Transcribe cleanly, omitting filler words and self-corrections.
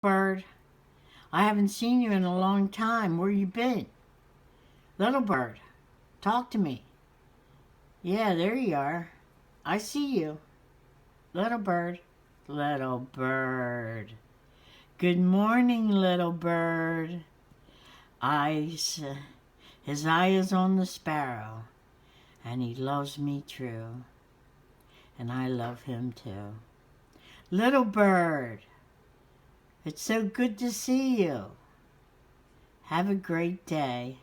bird. I haven't seen you in a long time. Where you been? Little bird, talk to me. Yeah, there you are. I see you. Little bird. Little bird. Good morning, little bird. Eyes, his eye is on the sparrow, and he loves me true, and I love him too. Little bird, it's so good to see you. Have a great day.